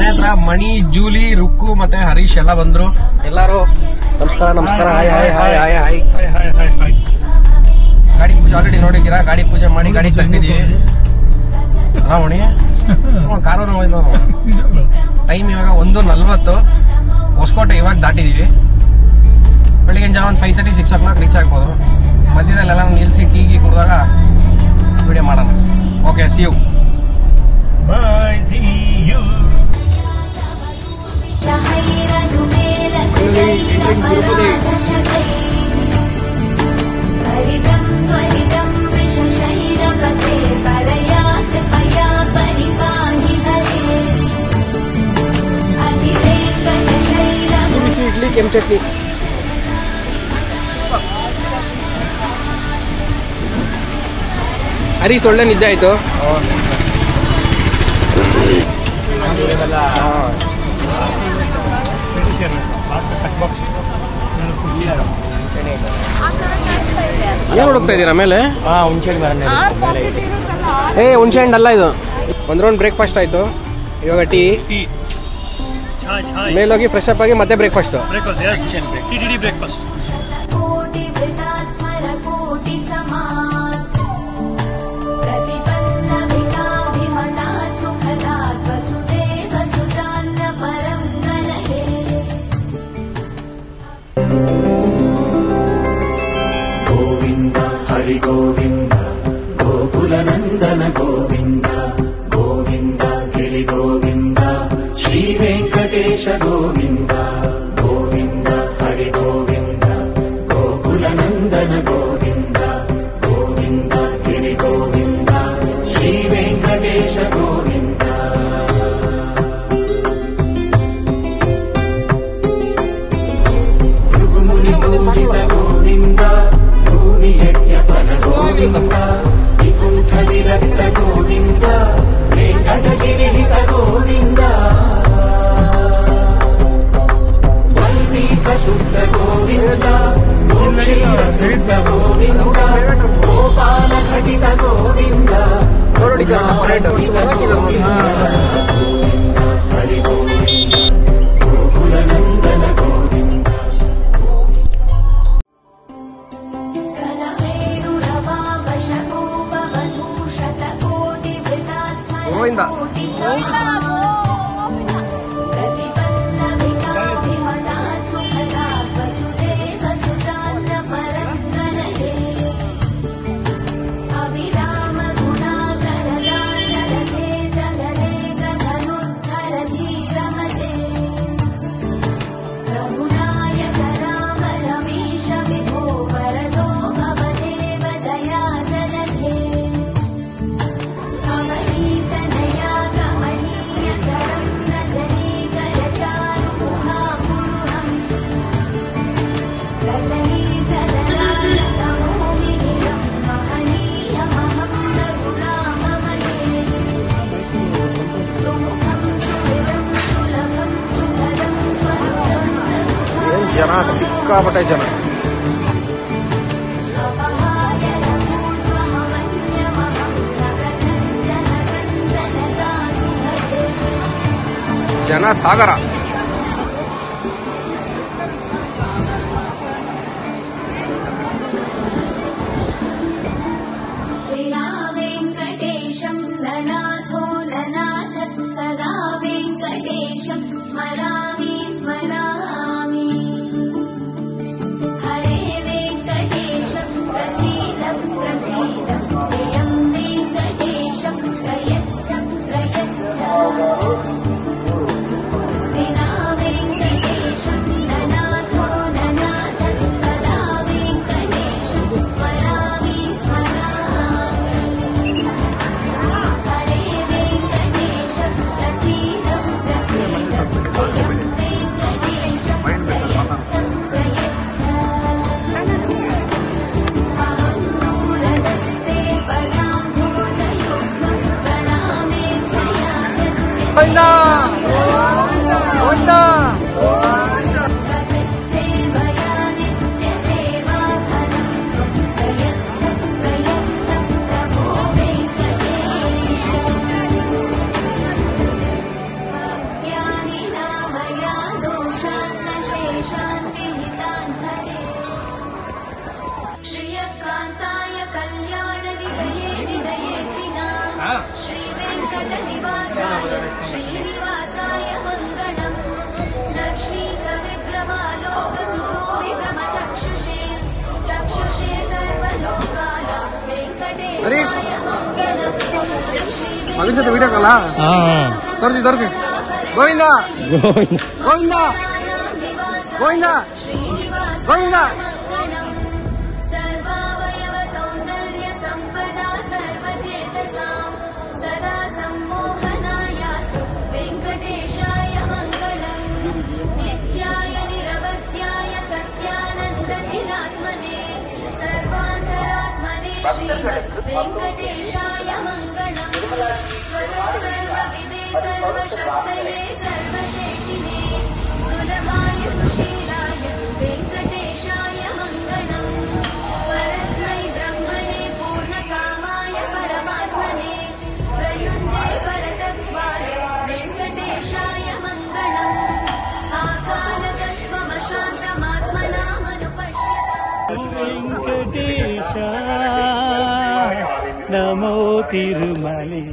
ಮನೆ ಹತ್ರ ಮಣಿ, ಜೂಲಿ, ರುಕ್ಕು ಮತ್ತೆ ಹರೀಶ್ ಎಲ್ಲ ಬಂದ್ರು. ಎಲ್ಲಾರು ನಮಸ್ಕಾರ ನಮಸ್ಕಾರ. Hi hi hi hi hi. ಗಾಡಿ ಪೂಜೆ ಆಲ್ರೆಡಿ ನೋಡಿದ್ದೀರಾ. ಗಾಡಿ ಪೂಜೆ ಮಾಡಿ ಗಾಡಿ ತಂದಿದ್ದೀವಿ. ಮಣಿ ಕಾರು ಟೈಮ್ ಇವಾಗ 1:40. ಹೊಸಕೋಟೆ ಇವಾಗ ದಾಟಿದೀವಿ. ಬೆಳಿಗ್ಗೆ ಜಾವ 5:30 6 o'clock ರೀಚ್ ಆಗ್ಬೋದು. ಮಧ್ಯದಲ್ಲೆಲ್ಲ ನಿಲ್ಸಿ ಟೀಗಿ ಕುಡಿದಾಗ ವಿಡಿಯೋ ಮಾಡೋಣ. Okay, see you. Bye, see you. ಬಿಸಿ ಇಡ್ಲಿ, ಕೆಂಪು ಚಟ್ನಿ. ಹರೀಶ್ ಒಳ್ಳೆ ನಿದ್ದೆ ಆಯ್ತು. ಏನ್ ಹುಡುಕ್ತಾ ಇದ್ದೀರಾ ಮೇಲೆ? ಹುಣಸೆ ಹಣ್ಣು ಅಲ್ಲ ಇದು. ಒಂದ್ ರೌಂಡ್ ಬ್ರೇಕ್ಫಾಸ್ಟ್ ಆಯ್ತು. ಇವಾಗ ಟೀ. ಮೇಲೋಗಿ ಫ್ರೆಶ್ ಅಪ್ ಆಗಿ ಮತ್ತೆ ಬ್ರೇಕ್ಫಾಸ್ಟ್. ಗೋವಿಂದ ಹರಿ ಗೋವಿಂದ ಗೋಕುಲ ನಂದನ ಗೋವಿಂದ ಗೋವಿಂದ ಗಿರಿ ಗೋವಿಂದ ಶ್ರೀ ವೆಂಕಟೇಶ ಗೋವಿಂದ ಗೋವಿಂದ ಹರಿ ಗೋವಿಂದ ಗೋಕುಲ ನಂದನ ಗೋವಿಂದ ಗೋವಿಂದ ಗಿರಿ ಗೋವಿಂದ ಶ್ರೀ ವೆಂಕಟೇಶ ಗೋವಿಂದ. ಭೃಗುಮುನಿ ಪೂಜಿತ ಗೋವಿಂದ ಭೂಮಿ ಯಜ್ಞ ಫಲ ಗೋವಿಂದ ವಿಕುಂಠ ವಿರಕ್ತ ಗೋವಿಂದ ವೆಂಕಟಗಿರಿ ಹಿತ ಗೋವಿಂದ ವಲ್ಮೀಕ ಶುದ್ಧ ಗೋವಿಂದ ಗೋಕ್ಷೀರಕೃತ ಗೋವಿಂದ ಗೋಪಾಲ ಘಟಿತ ಗೋವಿಂದ ಗೋವಿಂದ ಹರಿ ಗೋವಿಂದ ಗೋಕುಲ ನಂದನ ಗೋವಿಂದ. ಗೋವಿಂದ ಜನ ಸಿಕ್ಕಾಪಟ್ಟೆ ಜನ. ಜನ ಸಾಗರ. ವೆಂಕಟೇಶಂ ನನಾಥೋ ನನಾಥ ಸದಾ ವೆಂಕಟೇಶಂ ಸ್ಮರಾಮಿ ಸ್ಮರಾಮಿ. ಹರೇ ವೆಂಕಟೇಶಂ ಪ್ರಸೀದ ಪ್ರಸೀದ ಪ್ರಿಯಂ ವೆಂಕಟೇಶಂ ಪ್ರಯಚ್ಛ ಪ್ರಯಚ್ಛ. ವಿನಾ ವೆಂಕಟೇಶಂ ನನಾಥೋ ನನಾಥ ಸದಾ ವೆಂಕಟೇಶಂ ಸ್ಮರಾಮಿ ಸ್ಮರಾಮಿ. ಹರೇ ವೆಂಕಟೇಶಂ ಪ್ರಸೀದ ಪ್ರಸೀದ ಪ್ರಿಯಂ ವೆಂಕಟೇಶಂ ಪ್ರಯಚ್ಛ ಪ್ರಯಚ್ಛ. ಅಹಂ ದೂರದಸ್ತೆ ಪದಾಂ ಭೋಜಯುಕ್ತಂ ಪ್ರಣಾಮೇ ಛಯಾಗತ್ಯ ಸಕತ್ಸೇವಯಾ ನಿತ್ಯ ಸೇವಾ ಫಲಂ ತ್ವಂ ಪ್ರಯಚ್ಛ ಪ್ರಯಚ್ಛ ಪ್ರಭೋ ವೆಂಕಟೇಶ. ಭಕ್ತ್ಯಾ श्रीवेङ्कटनिवासाय श्रीनिवासाय मङ्गलम् लक्ष्मी सविभ्रमालोकसुखो विभ्रमचक्षुषे चक्षुषे सर्वलोकानां वेङ्कटेशाय मङ्गलम् ವಿಡಿಯೋ ಕಾಲ ತೋರಿಸಿ ಗೋವಿಂದ ಗೋವಿಂದ ಗೋವಿಂದ ಗೋವಿಂದ सर्वावयव सौन्दर्य सम्पदा सर्वचेतसां सदा सम्मोहनायास्तु वेङ्कटेशाय मङ्गलम् नित्याय निरवध्याय सत्यानन्दचिदात्मने सर्वान्तरात्मने श्रीमद् वेङ्कटेशाय मङ्गलम् स्वतः सर्वविदे सर्वशक्तये सर्वशेषिणे सुलभाय सुशीलाय वेङ्कटेशाय मङ्गलम् परस्मै ब्रह्मणे पूर्णकामाय परमात्मने प्रयुञ्जे परतत्त्वाय वेङ्कटेशाय मङ्गलम् आकालतत्त्वमशान्तमात्मनामनुपश्यता वेङ्कटेश नमो तिरुमले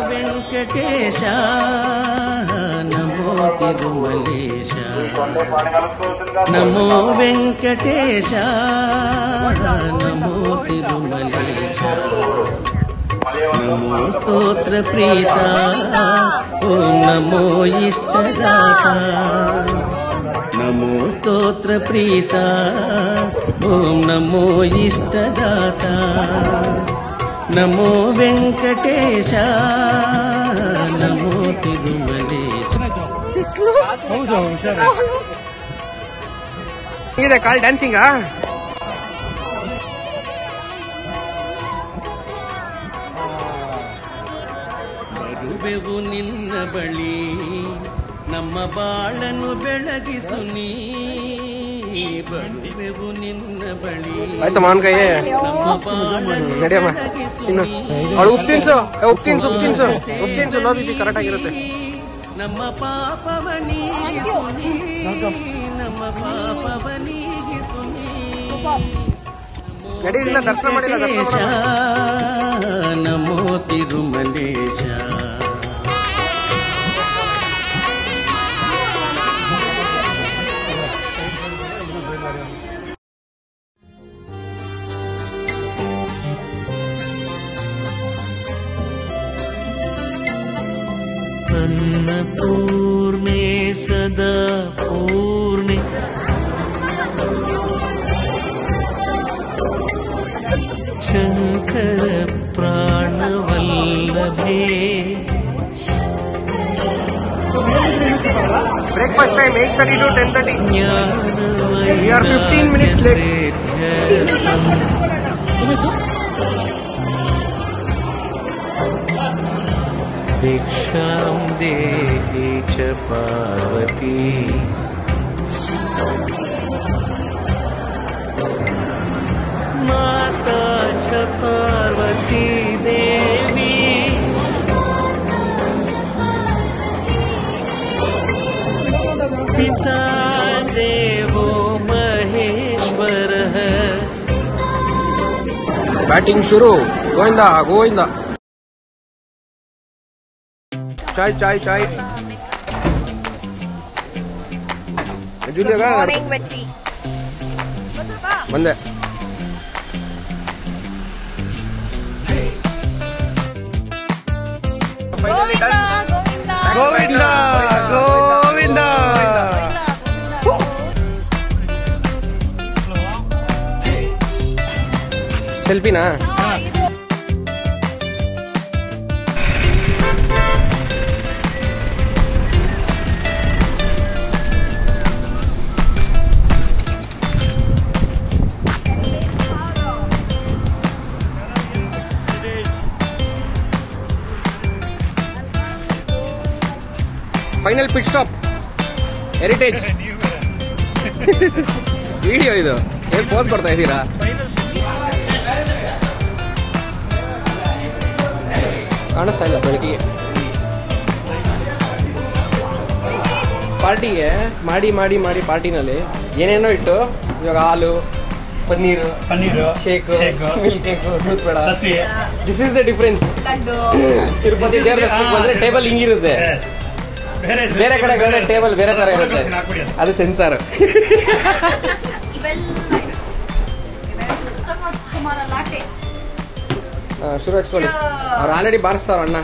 वेङ्कटेश नमो तिरुमलेश नमो वेङ्कटेश नमो तिरुमलेश नमो स्तोत्रप्रीता ॐ नमो इष्टदाता नमो स्तोत्रप्रीता ॐ नमो इष्टदाता नमो वेङ्कटेश नमो तिरुमलेश ಹೌದು ಹುಷಾರ ಹೇಗಿದೆ ಕಾಲ್ ಡ್ಯಾನ್ಸಿಂಗಾ ಬರುವೆವು ನಿನ್ನ ಬಳಿ ನಮ್ಮ ಬಾಳನ್ನು ಬೆಳಗಿಸು ನೀ ಬರುವೆವು ನಿನ್ನ ಬಳಿ ಆಯ್ತಾ ಮಾನ್ಕಾಯಿ ನಮ್ಮ ಬಾಳನ್ನು ನಡಿಯಮ್ಮ ಬೆಳಗಿಸು ಇನ್ನು ನೀ. ಅವಳು ಉಪ್ತಿನ್ಸು ಲೋ ಬಿ ಕರೆಕ್ಟ್ ಆಗಿರುತ್ತೆ ನಮ್ಮ ಪಾಪವ ನೀಗಿಸು ನೀ ನಮ್ಮ ಪಾಪವ ನೀಗಿಸು ನೀ ನಡೀಲಿಲ್ಲ ದರ್ಶನ ಮಾಡಿಲ್ಲ ದರ್ಶನ ವೆಂಕಟೇಶ ನಮೋ ತಿರುಮಲೇಶ अन्नपूर्णे सदा पूर्णे शङ्कर प्राणवल्लभे breakfast time 8:30 to 10:30 We are 15 minutes late. दीक्षां देहि च पार्वती माता च पार्वती देवी पिता देवो महेश्वरः ಬ್ಯಾಟಿಂಗ್ ಶುರು ಗೋವಿಂದ ಚಾಯ್ ಬಂದೆ ಗೋವಿಂದ ಗೋವಿಂದ ಸೆಲ್ಫಿನಾ final pit stop heritage video ಇದು ಹೇಗೆ ಪೋಸ್ ಕೊಡ್ತಾ ಇದ್ದೀರಾ ಕಾಣಿಸ್ತಾ ಇಲ್ಲ ಬೆಳಕಿಗೆ ಪಾರ್ಟಿಗೆ ಮಾಡಿ ಪಾರ್ಟಿನಲ್ಲಿ ಏನೇನೋ ಇಟ್ಟು ಇವಾಗ ಹಾಲು ಪನ್ನೀರು, ಶೇಕ್, ಮಿಲ್ಕ್ ಕೇಕ್, ದೂದ್ ಬೇಡ. This is the difference. Tirupati ದೇವ್ರ ದರ್ಶನಕ್ಕೆ ಬಂದ್ರೆ ಟೇಬಲ್ ಹಿಂಗಿರುತ್ತೆ, ಬೇರೆ ಕಡೆ ಬೇರೆ ಟೇಬಲ್ ಬೇರೆ ತರ ಇರುತ್ತೆ. ಅದು ಸೆನ್ಸಾರ್. ಶುರು ಹಚ್ಕೊಳ್ಳಿ. ಅವ್ರು ಆಲ್ರೆಡಿ ಬಾರಿಸ್ತಾರ ಅಣ್ಣ.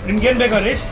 ನಿಮ್ಗೇನ್ ಬೇಕು ಹರೀಶ್?